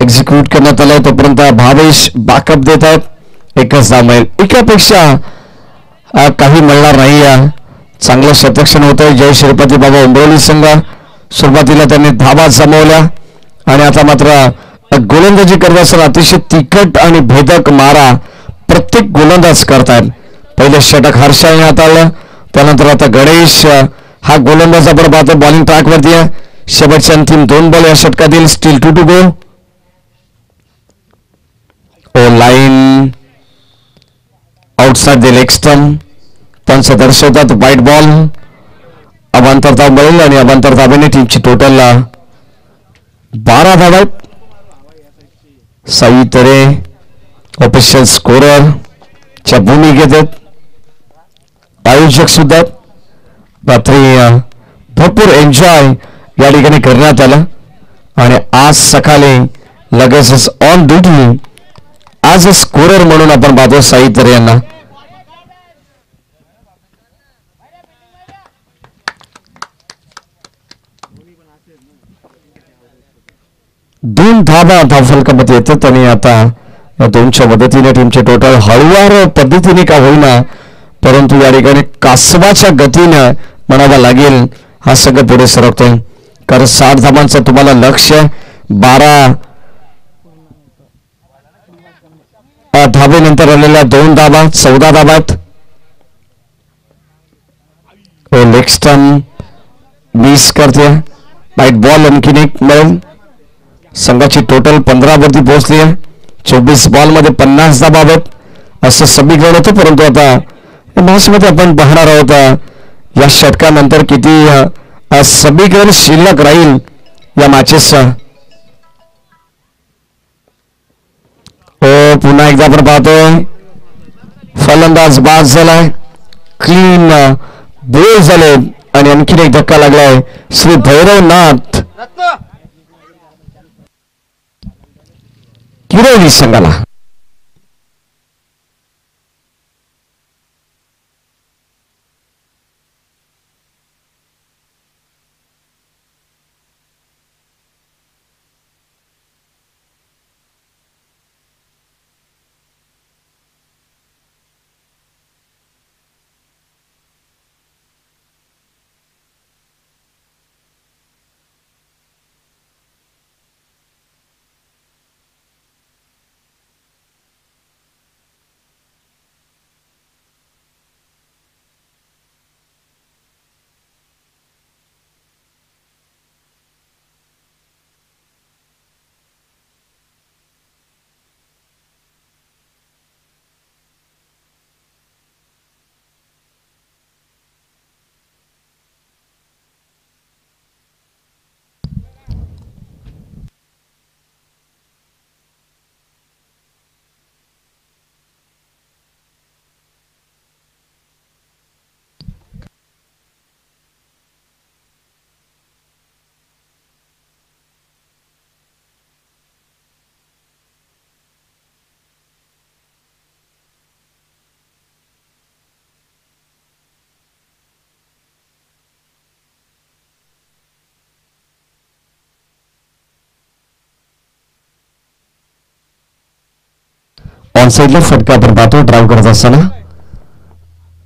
एक्झिक्यूट करण्यात आलाय. तोपर्यंत भावेश बॅकअप देत आहेत. एकच धाव मिळेल. एकापेक्षा काही मिळणार नाही. चांगलं शतक्षण होतंय जय श्रीपती बाबा उंबरवली संघ. सुरुवातीला त्यांनी धावा जमवल्या आणि आता मात्र गोलंदाजी करत असताना अतिशय तिखट आणि भेदक मारा प्रत्येक गोलंदाज करतायत. पहिले षटक हर्षाने हाताळलं. त्यानंतर आता गणेश हा गोलंदाज आपण पाहतो बॉलिंग ट्रॅक वरती आहे. शेवटचे अंतिम 2 बॉल या षटकातील. Still 2 to go. Line outside the leg stump. पंच दर्शवतात वाईट बॉल. अवांतर धाव मिळेल आणि अवांतर धावेने टीमची टोटल 12 धावा आहेत. साई तरे ऑफिशियल स्कोरर च्या भूमिकेत आहेत. आयोजक सुद्धा. रात्री भरपूर एन्जॉय या ठिकाणी करण्यात आलं आणि आज सकाळी लगेचच ऑन ड्युटी आज स्कोरर म्हणून आपण पाहतो साई तरे यांना. दोन धावा धावफलकामध्ये येतात आणि आता या दोनच्या मदतीने टीमचे टोटल हळूवार पद्धतीने का होईना परंतु या ठिकाणी कासवाच्या गतीनं म्हणावं लागेल हा सगळं पुढे सरकतोय. कारण 60 धावांचं तुम्हाला लक्ष्य 12 धावेनंतर आलेल्या 2 धावा 14 धावा आहेत. लेग स्टंप मिस करते. वाईट बॉल आणखीन एक मिळेल. संघाची टोटल 15 वरती पोहोचली आहे. 24 बॉल मध्ये 50 धावा आहेत असं समीकरण होतं. परंतु आता मॅच मध्ये आपण पाहणार आहोत या षटकानंतर किती समीकरण शिल्लक राहील या मॅचेसचा. पुन्हा एकदा आपण पाहतोय फलंदाज बाद झालाय. क्लीन बोल झाले आणि आणखीन एक धक्का लागलाय श्री भैरवनाथ किरोली संघाला. ऑन साइडला फटका आपण पाहतो. ड्राईव्ह करत असताना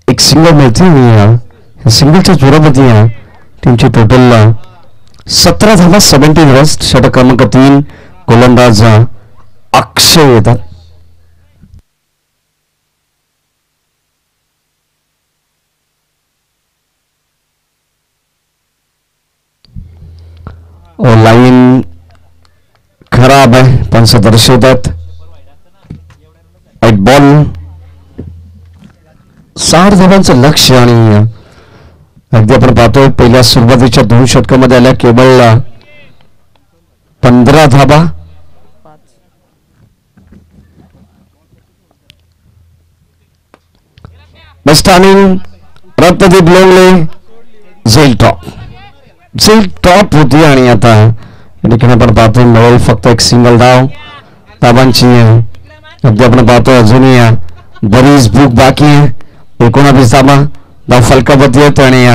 एक सिंगल मिळते आणि सिंगलच्या जोरामध्ये टीमची टोटल 17 धावा 17 रन्स. षटक क्रमांक 3 गोलंदाज अक्षय येतात. लाईन खराब आहे पंच दर्शवतात. वाईट बॉल. 60 धावांचं लक्ष आणि अगदी आपण पाहतोय पहिल्या सुरुवातीच्या 2 षटकामध्ये आल्या केवळ 15 धावा. बेस्ट टायमिंग रत्नदीप लोंगले झेल टॉप. जी टॉप होती आणि आता या ठिकाणी आपण पाहतो मिळेल फक्त एक सिंगल धाव. धावांची अगदी आपण पाहतो अजूनही बरीच भूक बाकी आहे. 19 धावा फलकावरती आहेत आणि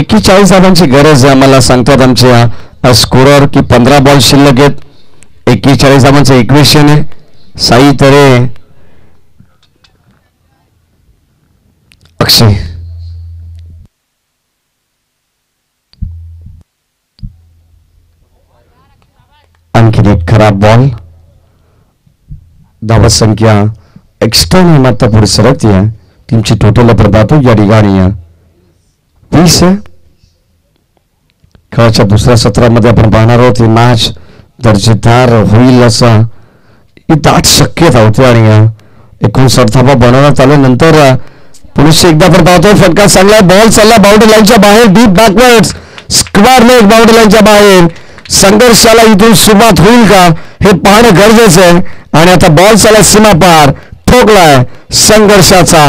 41 धावांची गरज आहे आम्हाला सांगतात आमचे स्कोरर की 15 बॉल शिल्लक आहेत. 41 धावांचं इक्वेशन आहे. साई तरे अक्षय आणखी एक खराब बॉल. धावा संख्या एक्स्ट्रा नियमात पुढे सरकते. टीमची टोटल आपण पाहतो या ठिकाणी 20 आहे. खेळाच्या दुसऱ्या सत्रामध्ये आपण पाहणार आहोत. ही मॅच दर्जेदार होईल असं दाट शक्यता होती आणि 59 धावा बनवण्यात आल्यानंतर पुरुष एकदा आपण पाहतो फटका चांगला बॉल चालला बाउंड्री लाईनच्या बाहेर डीप बॅकवर्ड्स स्क्वेअर लेग बाउंड्री लाईनच्या बाहेर. संघर्षाला इथून सुरुवात होईल का हे पाहणं गरजेचं आहे आणि आता बॉल चालला सीमा पार ठोकलाय संघर्षाचा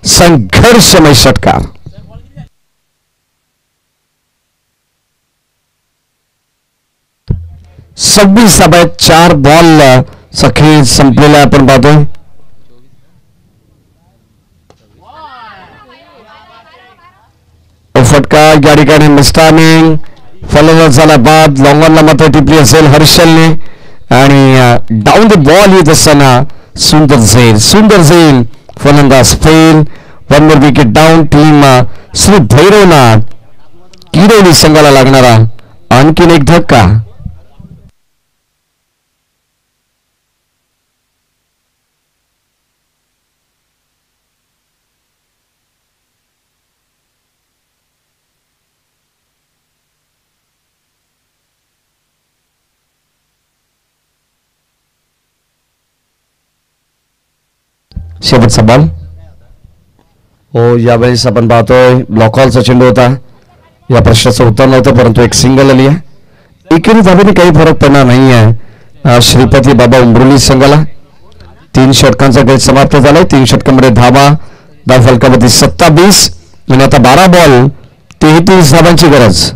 संघर्षमय षटकार. सव्वीस धाब्यात 4 बॉल खेळ संपलेला आपण पाहतोय. फटका या ठिकाणी मिस्टामिंग फलंदाज झाला बाद. लॉंगॉनला मात्र टिपली असेल हर्षलने आणि डाऊन द बॉल येत असताना सुंदर झेल फलंदाज fail. 1 more wicket down. Team Shri Bhairavnath Kiroli संघाला लागणारा आणखीन एक धक्का. शेवटचा बॉल. हो यावेळेस आपण पाहतोय ब्लॉक हॉलचा चेंडू होता. या प्रश्नाचं उत्तर नव्हतं परंतु एक सिंगल आली आहे. एकेरी धावेने काही फरक पडणार नाही आहे श्रीपती बाबा उंबरोली संघाला. 3 षटकांचा खेळ समाप्त झालाय. 3 षटकांमध्ये धावा फलकावरती 27 आणि आता 12 बॉल 33 धावांची गरज.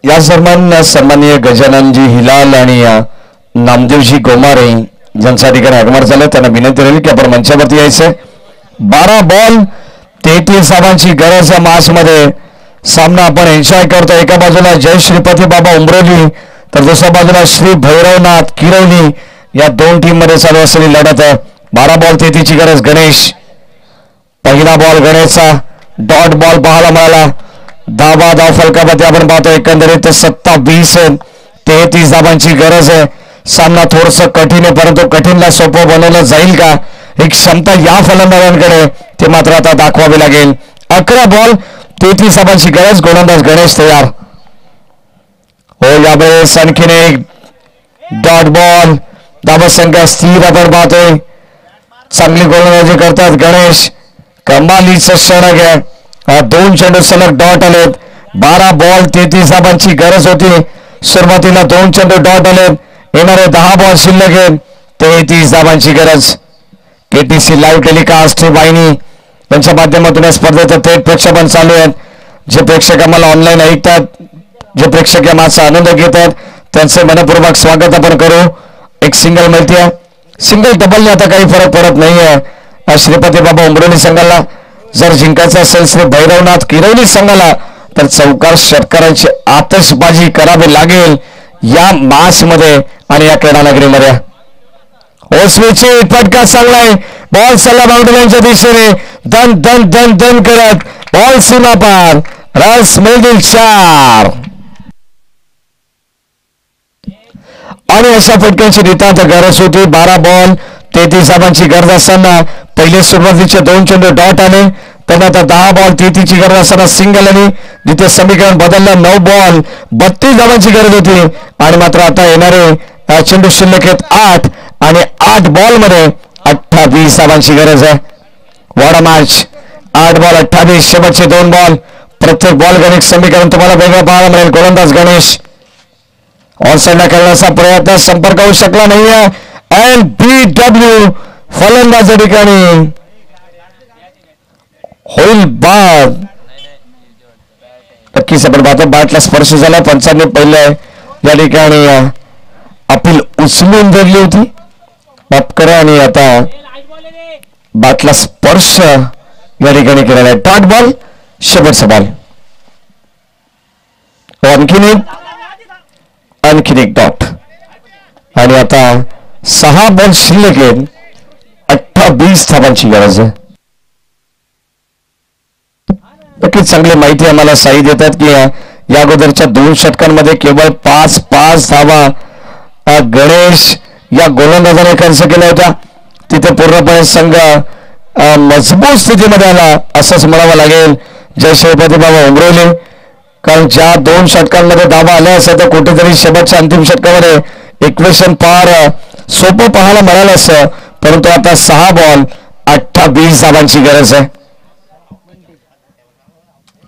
या दरम्यान सन्माननीय गजाननजी हिलाल आणि नामदेवजी गोमारे ज्यांच्या ठिकाणी आगमन झालं त्यांना विनंती राहील की आपण मंचावरती यायचंय. 12 बॉल 33 धावांची गरज या मॅच मध्ये. सामना आपण एन्जॉय करतो. एका बाजूला जय श्रीपती बाबा उंबरोली तर दुसऱ्या बाजूला श्री भैरवनाथ किरवली या 2 टीम मध्ये चालू असलेली लढत. 12 बॉल 33 ची गरज. गणेश पहिला बॉल गणेशचा डॉट बॉल पाहायला मिळाला. धाव फलकावरती आपण पाहतो एकंदरीत 27 33 धावांची गरज आहे. सामना थोडस कठीण आहे परंतु कठीणला सोपं बनवलं जाईल का ही क्षमता या फलंदाजांकडे ते मात्र आता दाखवावी लागेल. 11 बॉल 33 धावांची गरज. गोलंदाज गणेश तयार. हो यावेळेस आणखीन एक डॉट बॉल. धावसंख्या स्थिर आपण पाहतोय. चांगली गोलंदाजी करतात गणेश. कमालीचा षटक आहे. 2 चेंडू सलग डॉट आलेत. 12 बॉल 33 धावांची गरज होती. सुरुवातीला 2 चेंडू डॉट आलेत. येणारे 10 बॉल शिल्लक आहेत. 33 धावांची गरज. केटीसी लाईव्ह टेलिकास्ट वाहिनी यांच्या माध्यमातून या स्पर्धेचं थेट प्रक्षेपण चालू आहे. जे प्रेक्षक आम्हाला ऑनलाईन ऐकतात जे प्रेक्षक या मॅचचा आनंद घेतात त्यांचे मनपूर्वक स्वागत आपण करू. एक सिंगल मिळते. सिंगल डबलने आता काही फरक पडत नाहीये श्रीपती बाबा उंबरोली संघाला. जर जिंकायचं असेल श्री भैरवनाथ किरवली संघाला तर चौकार षटकारांची आतषबाजी करावी लागेल या मॅच मध्ये आणि या क्रीडा नगरीमध्ये. ओसवीची फटका चांगलाय. बॉल चालला बाउंड्री लाईनच्या दिशेने. दन दन दन दन करत बॉल सीमा पार. रस मिळतील 4 आणि अशा फटक्यांची नितांत गरज होती. 12 बॉल 33 धावांची गरज असताना पहिले सुरुवातीचे 2 चेंडू डॉट आले. त्यांना आता 10 बॉल 33ची गरज असताना सिंगल आणि द्वितीय समीकरण बदललं. 9 बॉल 32 धावांची गरज होती आणि मात्र आता येणारे चेंडू शिल्लक आहेत 8 आणि 8 बॉल मध्ये 28 धावांची गरज आहे. वॉडा मॅच 8 बॉल 28. शेवटचे 2 बॉल. प्रत्येक बॉल गणित समीकरण तुम्हाला वेगळं पाहायला मिळेल. गोलंदाज गणेश ऑन साईडला खेळण्याचा प्रयत्न संपर्क होऊ शकला नाहीये. LBW फलंदाज या ठिकाणी होईल बाद. नक्कीच आपण पाहतो बॅटला स्पर्श झाला. पंचांनी पहिले या ठिकाणी अपील उचलून धरली होती माफ करा आणि आता बॅटला स्पर्श या ठिकाणी केलेला आहे. डॉट बॉल शेवटचा बॉल. आणखीन एक डॉट आणि आता 6 बॉल शिल्लक आहेत. 28 धावांची गरज आहे. नक्कीच चांगली माहिती आम्हाला साई देतात की या अगोदरच्या 2 षटकांमध्ये केवळ 5 धावा गणेश या गोलंदाजाने खर्च केला होता. तिथे पूर्णपणे संघ मजबूत स्थितीमध्ये आला असंच म्हणावं लागेल. जय श्रीपती बाबा उमरवली. कारण ज्या 2 षटकांमध्ये धावा आल्या असं तर कुठेतरी शेवटच्या अंतिम षटकामध्ये इक्वेशन फार सोपं पाहायला मिळालं असं. परंतु आता 6 बॉल 28 धावांची गरज आहे.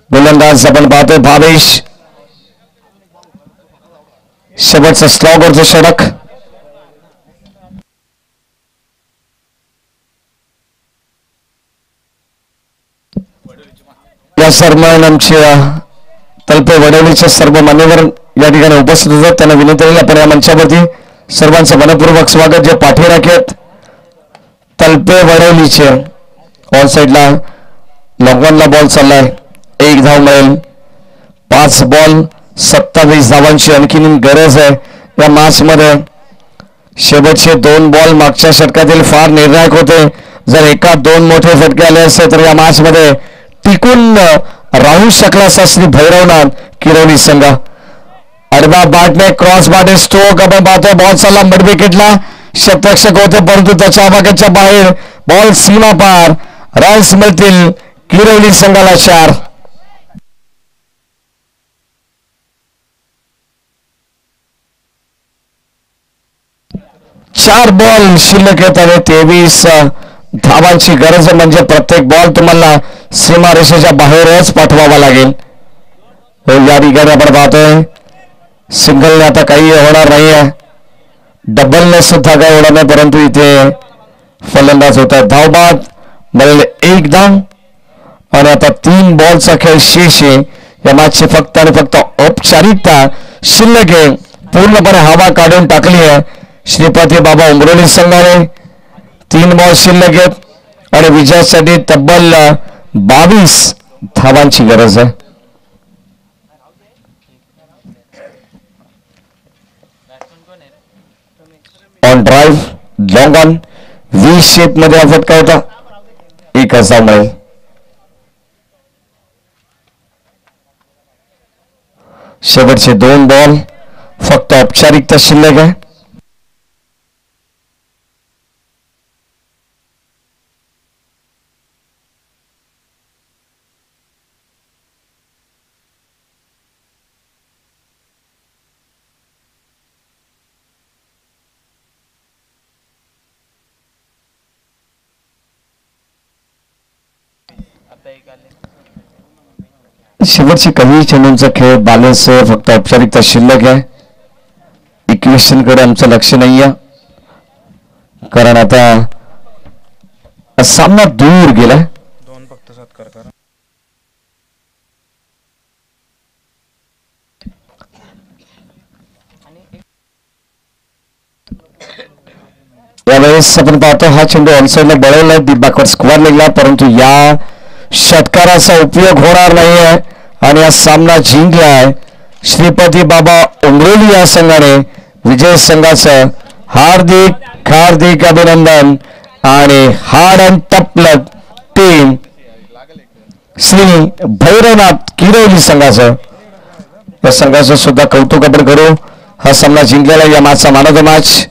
गोलंदाज आपण पाहतोय भावेश. शेवटचं स्लॉगरचं षटक. या सन्मान आमच्या तलपे वडवलीचे सर्व मान्यवर या ठिकाणी उपस्थित होतात. त्यांना विनंती आपण या मंचावरती सर्वांचं मनपूर्वक स्वागत. जे पाठीराखेत तलपे वडवलीचे ऑन साईडला लॉंगॉनला बॉल चाललाय. 1 धाव मिळेल. 5 बॉल 27 धावांची आणखीन गरज आहे या मॅच मध्ये. शेवटचे 2 बॉल मागच्या षटकातील फार निर्णायक होते. जर एका 2 मोठे फटके आले असते तर या मॅच मध्ये टिकून राहू शकला असता श्री भैरवनाथ किरोली संघ. अडवा बाटने क्रॉस बाटे स्ट्रोक आपण पाहतोय. बॉल चालला मिड विकेटला. शतरक्षक होते परंतु त्याच्या आवाक्याच्या बाहेर. बॉल सीमा पार. रन्स मिळतील किरोली संघाला 4. 4 बॉल शिल्लक आहेत आणि 23 धावांची गरज म्हणजे प्रत्येक बॉल तुम्हाला सीमारेषेच्या बाहेरच पाठवावा लागेल. या ठिकाणी आपण पाहतोय सिंगलने आता काही होणार नाहीये. डबलने सुद्धा काही होणार नाही. परंतु इथे फलंदाज होत आहे. धावबाद मिळेल 1 धाव आणि आता 3 बॉलचा खेळ शेष आहे. या मॅचची फक्त आणि फक्त औपचारिकता शिल्लक आहे. पूर्णपणे हवा काढून टाकली आहे श्रीपती बाबा उमरोली संघाने. 3 बॉल शिल्लक आहेत आणि विजयासाठी तब्बल 22 धावांची गरज आहे. On drive long on V shape मध्ये हा फटका होता. 1 धाव मिळेल. शेवटचे 2 बॉल फक्त औपचारिकता शिल्लक आहे. शेवटचे काही चेंडूंचा खेळ बॅलन्स फक्त औपचारिकता शिल्लक आहे. इक्वेशन कडे आमचं लक्ष नाही आहे कारण आता सामना दूर गेलाय. यावेळेस आपण पाहतो हा चेंडू ऑनसाईडला बळवलाय. दी बॅकवर्ड स्क्वेअर निघला परंतु या षटकाराचा उपयोग होणार नाहीये आणि हा सामना जिंकलाय श्रीपती बाबा उमरोली या संघाने. विजय संघाचं हार्दिक हार्दिक अभिनंदन आणि hard and tough luck team Shri Bhairavnath Kiroli संघाचं. या संघाचं सुद्धा कौतुक आपण करू. हा सामना जिंकलेला या मॅचचा मॅन ऑफ द मॅच